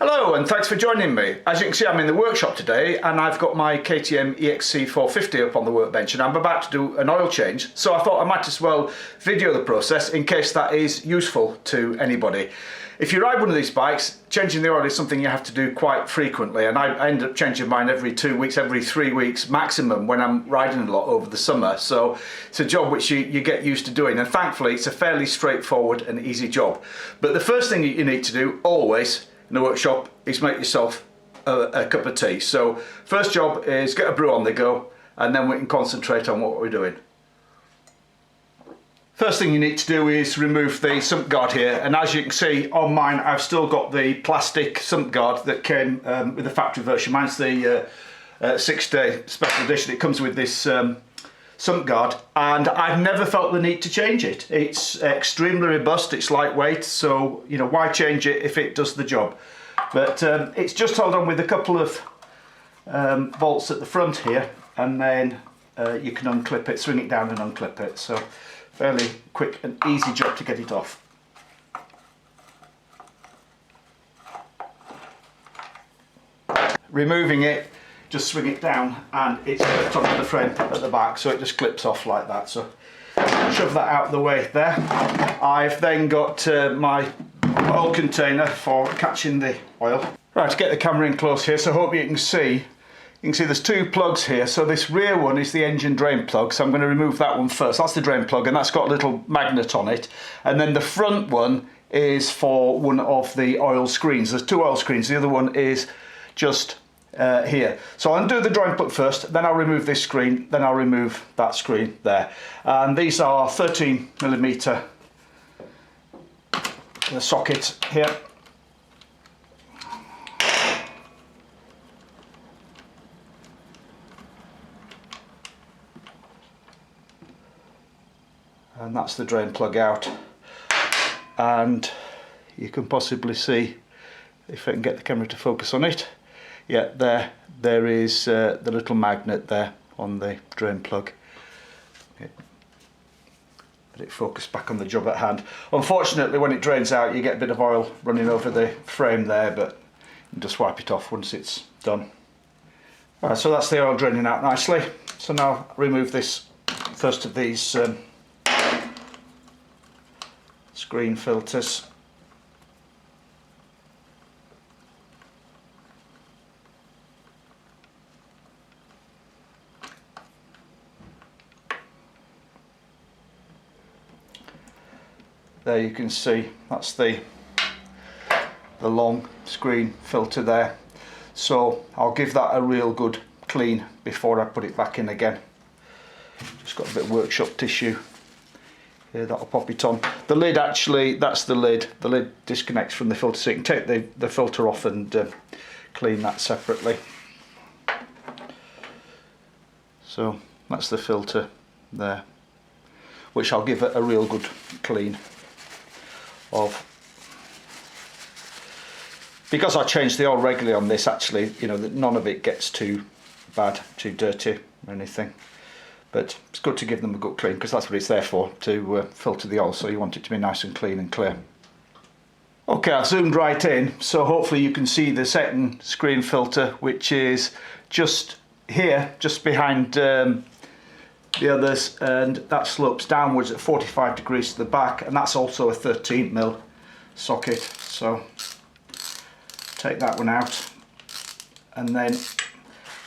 Hello and thanks for joining me. As you can see, I'm in the workshop today and I've got my KTM EXC 450 up on the workbench and I'm about to do an oil change, so I thought I might as well video the process in case that is useful to anybody. If you ride one of these bikes, changing the oil is something you have to do quite frequently, and I end up changing mine every 2 weeks, every 3 weeks maximum when I'm riding a lot over the summer. So it's a job which you get used to doing, and thankfully it's a fairly straightforward and easy job. But the first thing you need to do always in the workshop is make yourself a cup of tea. So first job is get a brew on the go, and then we can concentrate on what we're doing. First thing you need to do is remove the sump guard here, and as you can see on mine I've still got the plastic sump guard that came with the factory version. Mine's the 6-day special edition. It comes with this sump guard, and I've never felt the need to change it. It's extremely robust, it's lightweight, so you know, why change it if it does the job? But it's just held on with a couple of bolts at the front here, and then you can unclip it, swing it down and unclip it. So fairly quick and easy job to get it off. Removing it, just swing it down and it's clipped onto the frame at the back, so it just clips off like that. So shove that out of the way there. I've then got my oil container for catching the oil. Right, to get the camera in close here, so I hope you can see. You can see there's two plugs here. So this rear one is the engine drain plug, so I'm going to remove that one first. That's the drain plug, and that's got a little magnet on it. And then the front one is for one of the oil screens. There's two oil screens, the other one is just here. So I'll undo the drain plug first, then I'll remove this screen, then I'll remove that screen there. And these are 13mm sockets here. And that's the drain plug out, and you can possibly see, if I can get the camera to focus on it, yeah, there is the little magnet there on the drain plug. Okay. Let it focus back on the job at hand. Unfortunately, when it drains out you get a bit of oil running over the frame there, but you can just wipe it off once it's done. Right, so that's the oil draining out nicely. So now I'll remove this first of these screen filters. There you can see that's the long screen filter there. So I'll give that a real good clean before I put it back in again. Just got a bit of workshop tissue. Yeah, that'll pop it on. The lid, actually, that's the lid. The lid disconnects from the filter, so you can take the filter off and clean that separately. So that's the filter there, which I'll give it a real good clean of. Because I change the oil regularly on this, actually, you know, that none of it gets too bad, too dirty or anything. But it's good to give them a good clean, because that's what it's there for, to filter the oil, so you want it to be nice and clean and clear. Okay, I've zoomed right in, so hopefully you can see the second screen filter, which is just here, just behind the others, and that slopes downwards at 45 degrees to the back, and that's also a 13mm socket. So take that one out, and then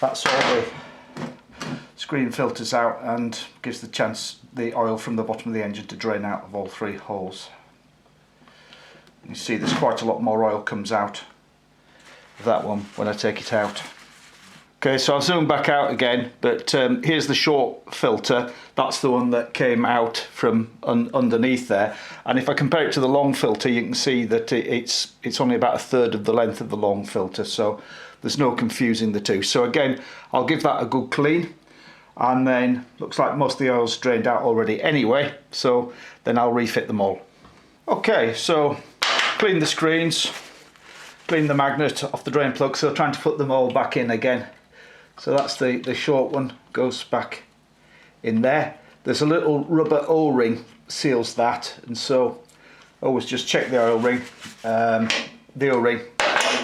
that's all the screen filters out and gives the chance the oil from the bottom of the engine to drain out of all three holes. You see there's quite a lot more oil comes out of that one when I take it out. Okay, so I've zoomed back out again, but here's the short filter. That's the one that came out from underneath there, and if I compare it to the long filter, you can see that it's only about a third of the length of the long filter, so there's no confusing the two. So again, I'll give that a good clean, and then looks like most of the oil's drained out already anyway, so then I'll refit them all. Okay, so clean the screens, clean the magnet off the drain plug, so trying to put them all back in again. So that's the short one, goes back in there. There's a little rubber O-ring seals that, and so always just check the oil ring, the O-ring,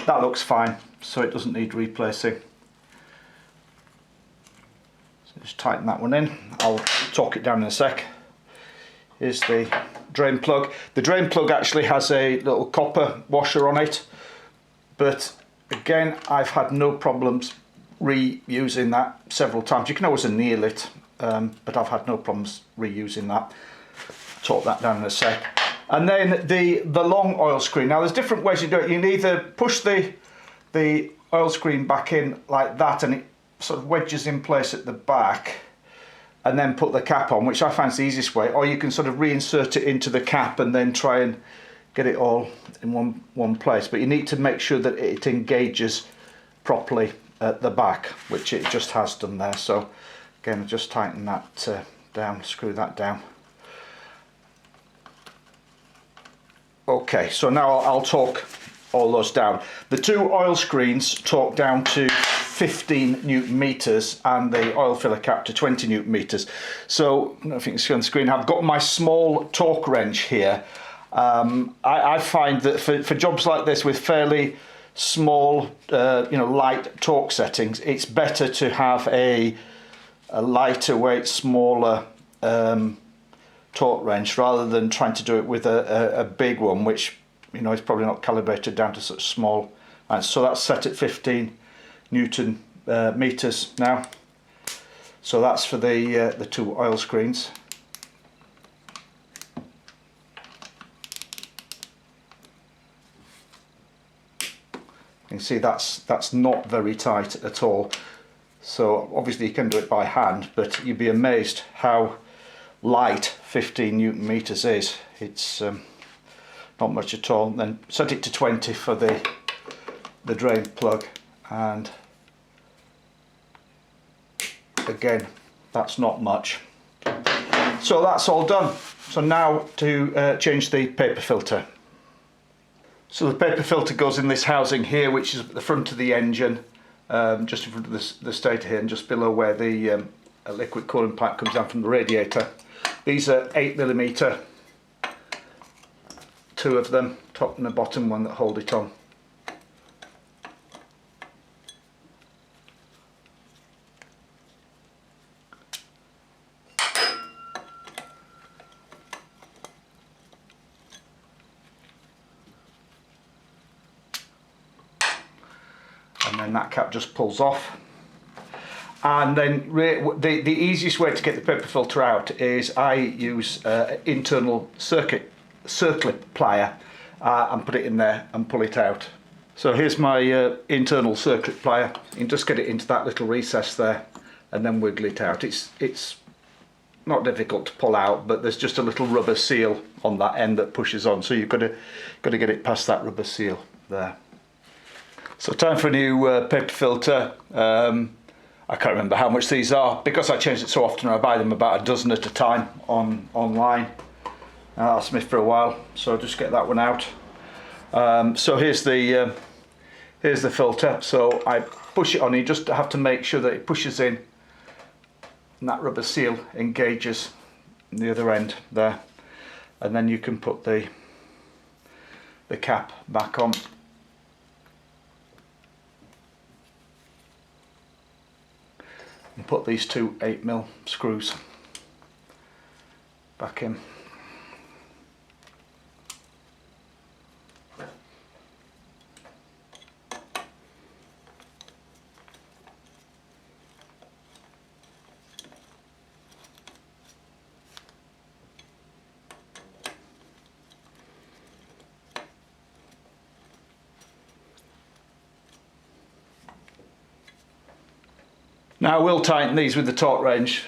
that looks fine, so it doesn't need replacing. So just tighten that one in. I'll torque it down in a sec. Here's the drain plug. The drain plug actually has a little copper washer on it, but again, I've had no problems reusing that several times. You can always anneal it, but I've had no problems reusing that. Torque that down in a sec. And then the long oil screen. Now there's different ways you do it. You can either push the oil screen back in like that and it sort of wedges in place at the back, and then put the cap on, which I find is the easiest way, or you can sort of reinsert it into the cap and then try and get it all in one place. But you need to make sure that it engages properly at the back, which it just has done there. So again, just tighten that down, screw that down. Okay, so now I'll torque all those down. The two oil screens torque down to 15 Newton meters and the oil filler cap to 20 Newton meters. So I don't know if you can see on the screen, I've got my small torque wrench here. I find that for jobs like this with fairly small, light torque settings, it's better to have a lighter weight, smaller torque wrench rather than trying to do it with a big one, which is probably not calibrated down to such small. And so that's set at 15 Newton meters now. So that's for the two oil screens. You can see that's not very tight at all. So obviously you can do it by hand, but you'd be amazed how light 15 Newton meters is. It's not much at all. Then set it to 20 for the drain plug, and again, that's not much. So that's all done. So now to change the paper filter. So the paper filter goes in this housing here, which is at the front of the engine, just in front of the stator here, and just below where the liquid cooling pipe comes down from the radiator. These are 8mm, two of them, top and the bottom one, that hold it on. And then that cap just pulls off. And then the easiest way to get the paper filter out is I use internal circlip plier and put it in there and pull it out. So here's my internal circlip plier. You can just get it into that little recess there and then wiggle it out. It's not difficult to pull out, but there's just a little rubber seal on that end that pushes on, so you've got to get it past that rubber seal there. So time for a new paper filter. I can't remember how much these are because I change it so often. I buy them about a dozen at a time online. I'll smith for a while, so I'll just get that one out. So here's the filter. So I push it on. You just have to make sure that it pushes in and that rubber seal engages the other end there, and then you can put the cap back on. And put these two 8mm screws back in. Now I will tighten these with the torque wrench,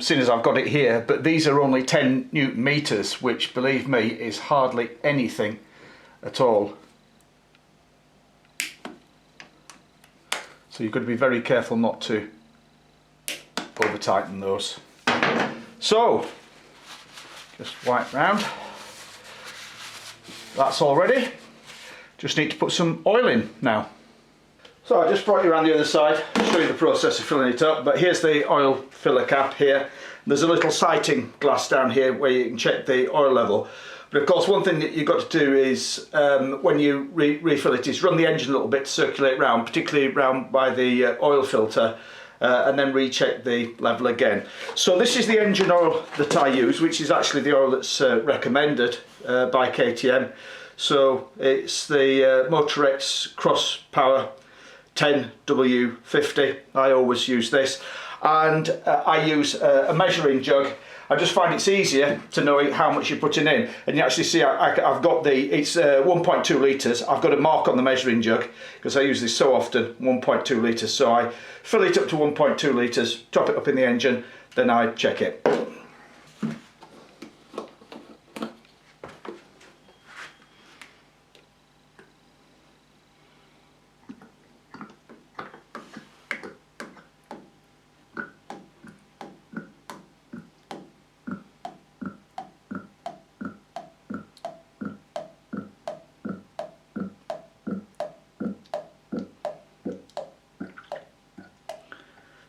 seeing as I've got it here, but these are only 10 Newton meters, which, believe me, is hardly anything at all. So you've got to be very careful not to over tighten those. So, just wipe round. That's all ready. Just need to put some oil in now. So I just brought you around the other side, show you the process of filling it up, but here's the oil filler cap here. There's a little sighting glass down here where you can check the oil level. But But of course, one thing that you've got to do is when you refill it is run the engine a little bit to circulate round, particularly round by the oil filter, and then recheck the level again. So this is the engine oil that I use, which is actually the oil that's recommended by KTM. So it's the Motorex Cross Power 10W50. I always use this, and I use a measuring jug. I just find it's easier to know how much you're putting in, and you actually see I've got it's 1.2 litres. I've got a mark on the measuring jug because I use this so often, 1.2 litres. So I fill it up to 1.2 litres, top it up in the engine, then I check it.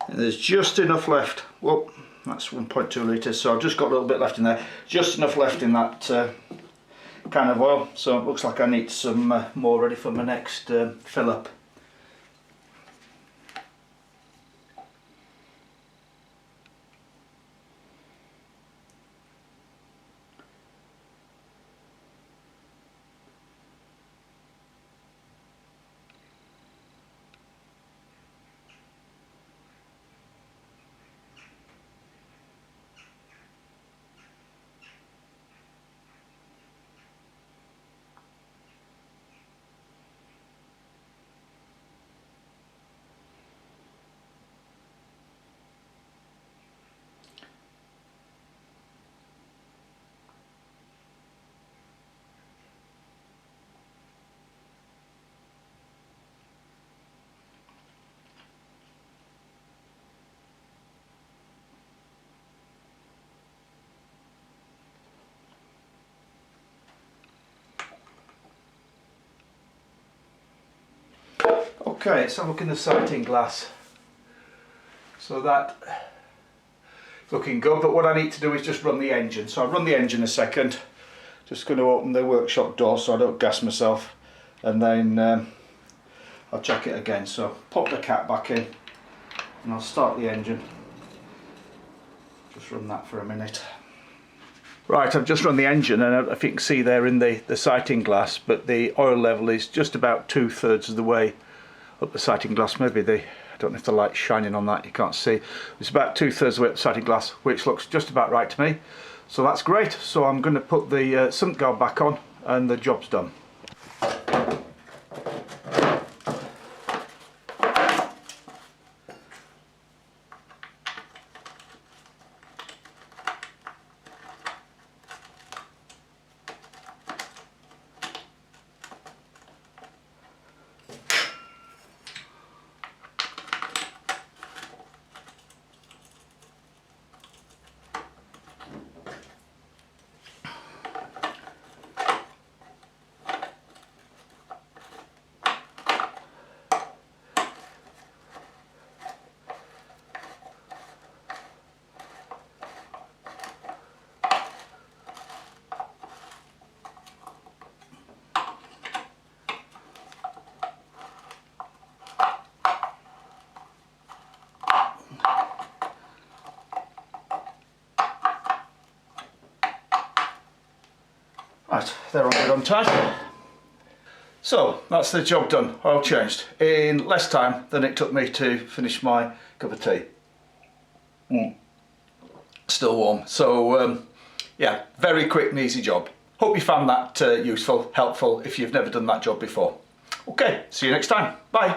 There's just enough left. Well, that's 1.2 litres, so I've just got a little bit left in there. Just enough left in that can of oil, so it looks like I need some more ready for my next fill up. Okay, let's have a look in the sighting glass. So that's looking good, but what I need to do is just run the engine. So I'll run the engine a second. Just going to open the workshop door so I don't gas myself, and then I'll check it again. So pop the cap back in and I'll start the engine. Just run that for a minute. Right, I've just run the engine, and if you can see there in the sighting glass, but the oil level is just about 2/3 of the way up the sighting glass. Maybe I don't know if the light's shining on that, you can't see. It's about 2/3 of the way up the sighting glass, which looks just about right to me. So that's great. So I'm going to put the sump guard back on and the job's done. Right, they're all good on tight. So that's the job done, oil changed, in less time than it took me to finish my cup of tea. Still warm. So yeah, very quick and easy job. Hope you found that useful, helpful if you've never done that job before. Okay, see you next time. Bye.